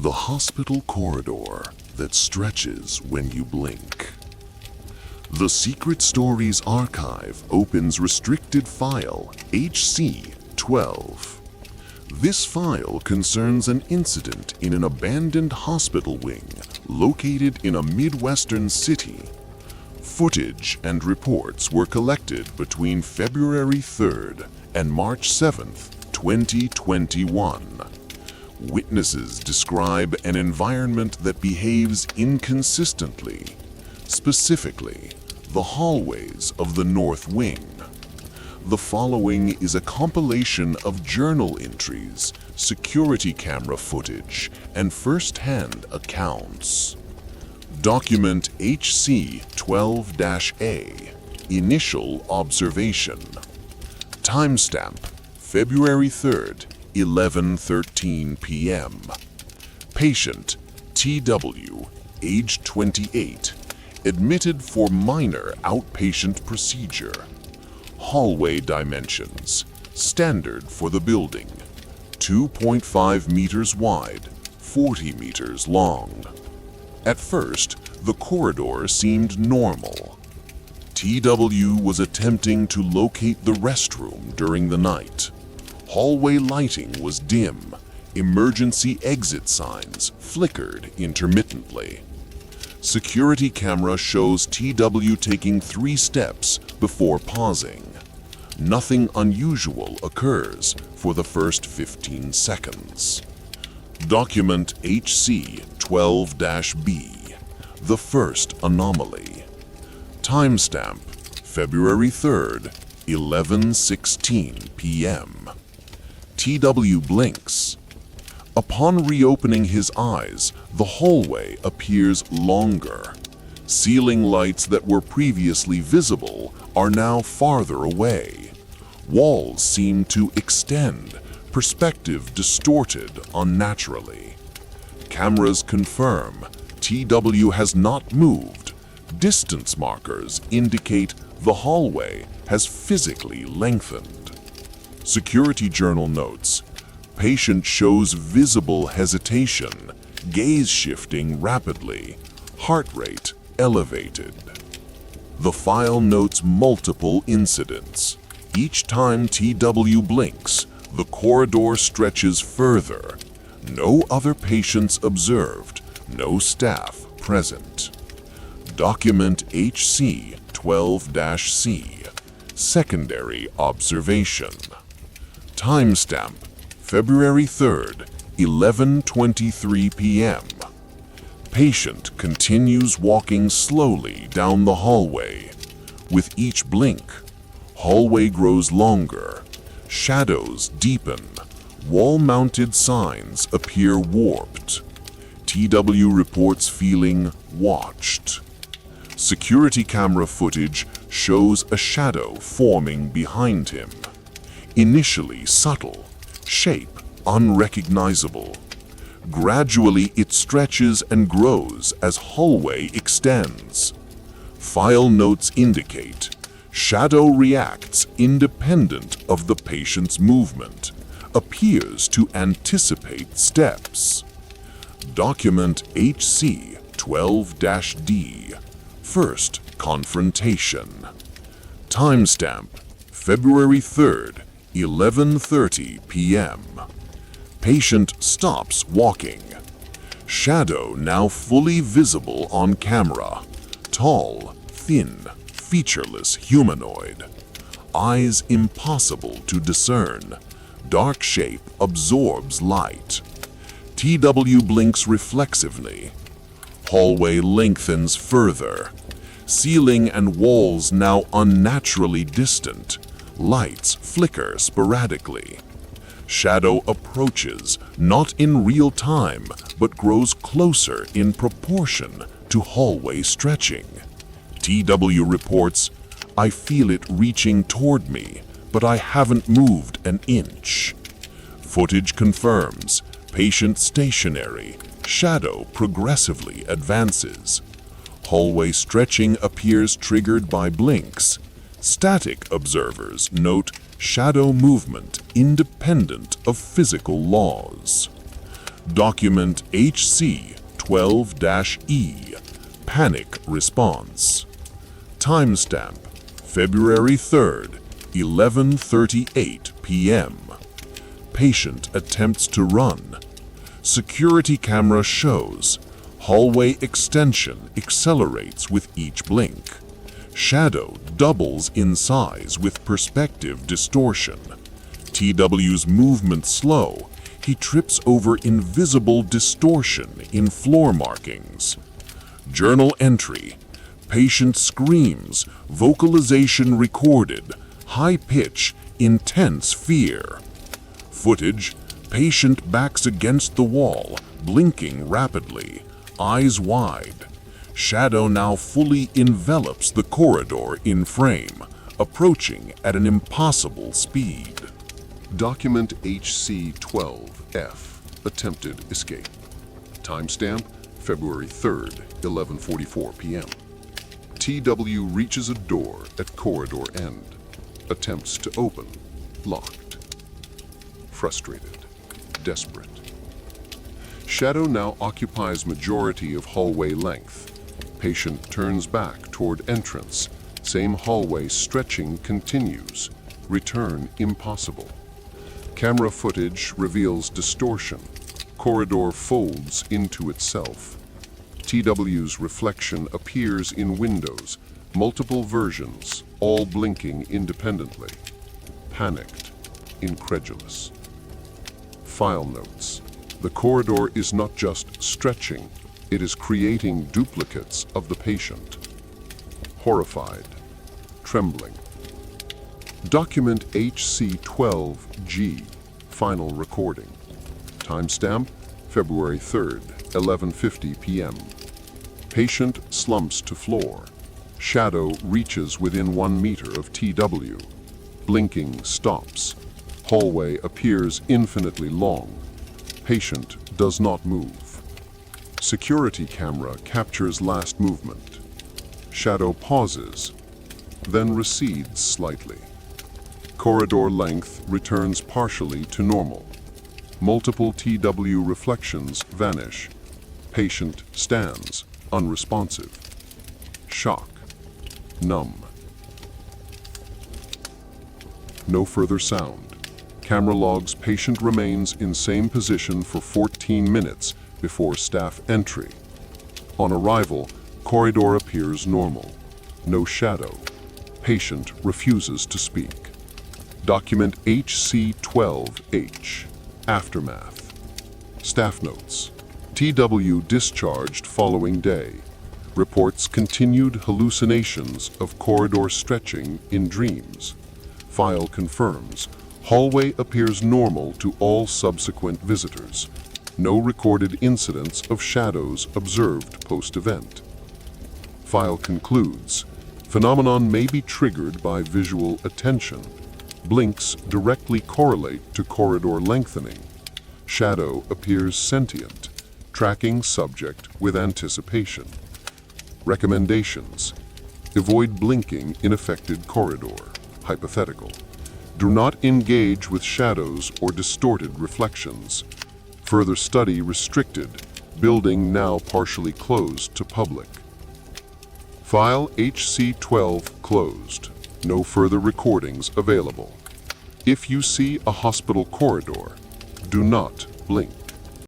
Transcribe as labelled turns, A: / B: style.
A: The hospital corridor that stretches when you blink. The Secret Stories archive opens restricted file HC-12. This file concerns an incident in an abandoned hospital wing located in a Midwestern city. Footage and reports were collected between February 3rd and March 7th, 2021. Witnesses describe an environment that behaves inconsistently, specifically the hallways of the North Wing. The following is a compilation of journal entries, security camera footage, and first-hand accounts. Document HC-12-A, Initial Observation. Timestamp, February 3rd, 11:13 p.m. Patient, TW, age 28, admitted for minor outpatient procedure. Hallway dimensions, standard for the building, 2.5 meters wide, 40 meters long. At first, the corridor seemed normal. TW was attempting to locate the restroom during the night. Hallway lighting was dim. Emergency exit signs flickered intermittently. Security camera shows TW taking 3 steps before pausing. Nothing unusual occurs for the first 15 seconds. Document HC-12-B, the first anomaly. Timestamp, February 3rd, 11:16 p.m. TW blinks. Upon reopening his eyes, the hallway appears longer. Ceiling lights that were previously visible are now farther away. Walls seem to extend, perspective distorted unnaturally. Cameras confirm TW has not moved. Distance markers indicate the hallway has physically lengthened. Security journal notes, patient shows visible hesitation, gaze shifting rapidly, heart rate elevated. The file notes multiple incidents. Each time TW blinks, the corridor stretches further. No other patients observed, no staff present. Document HC-12-C, secondary observation. Timestamp, February 3rd, 11:23 p.m. Patient continues walking slowly down the hallway. With each blink, hallway grows longer, shadows deepen, wall-mounted signs appear warped. TW reports feeling watched. Security camera footage shows a shadow forming behind him. Initially subtle, shape unrecognizable. Gradually it stretches and grows as hallway extends. File notes indicate shadow reacts independent of the patient's movement, appears to anticipate steps. Document HC-12-D, first confrontation. Timestamp, February 3rd, 11:30 p.m. Patient stops walking. Shadow now fully visible on camera. Tall, thin, featureless humanoid. Eyes impossible to discern. Dark shape absorbs light. TW blinks reflexively. Hallway lengthens further. Ceiling and walls now unnaturally distant. Lights flicker sporadically. Shadow approaches, not in real time, but grows closer in proportion to hallway stretching. TW reports, "I feel it reaching toward me, but I haven't moved an inch." Footage confirms, patient stationary, shadow progressively advances. Hallway stretching appears triggered by blinks. Static observers note shadow movement independent of physical laws. Document HC-12-E, panic response. Timestamp, February 3rd, 11:38 p.m. Patient attempts to run. Security camera shows hallway extension accelerates with each blink. Shadow doubles in size with perspective distortion. TW's movement slow. He trips over invisible distortion in floor markings. Journal entry. Patient screams, vocalization recorded, high pitch, intense fear. Footage. Patient backs against the wall, blinking rapidly, eyes wide. Shadow now fully envelops the corridor in frame, approaching at an impossible speed.
B: Document HC-12-F, attempted escape. Timestamp, February 3rd, 11:44 p.m. TW reaches a door at corridor end. Attempts to open. Locked. Frustrated. Desperate. Shadow now occupies majority of hallway length. Patient turns back toward entrance. Same hallway stretching continues. Return impossible. Camera footage reveals distortion. Corridor folds into itself. TW's reflection appears in windows, multiple versions, all blinking independently. Panicked, incredulous. File notes. The corridor is not just stretching, it is creating duplicates of the patient. Horrified, trembling. Document HC-12-G, final recording. Timestamp, February 3rd, 11:50 p.m. Patient slumps to floor. Shadow reaches within 1 meter of TW. Blinking stops. Hallway appears infinitely long. Patient does not move. Security camera captures last movement. Shadow pauses, then recedes slightly. Corridor length returns partially to normal. Multiple TW reflections vanish. Patient stands, unresponsive. Shock. Numb. No further sound. Camera logs patient remains in same position for 14 minutes before staff entry. On arrival, corridor appears normal. No shadow. Patient refuses to speak. Document HC-12-H. Aftermath. Staff notes. TW discharged following day. Reports continued hallucinations of corridor stretching in dreams. File confirms. Hallway appears normal to all subsequent visitors. No recorded incidents of shadows observed post-event. File concludes. Phenomenon may be triggered by visual attention. Blinks directly correlate to corridor lengthening. Shadow appears sentient, tracking subject with anticipation. Recommendations. Avoid blinking in affected corridor. Hypothetical. Do not engage with shadows or distorted reflections. Further study restricted. Building now partially closed to public. File HC-12 closed. No further recordings available. If you see a hospital corridor, do not blink.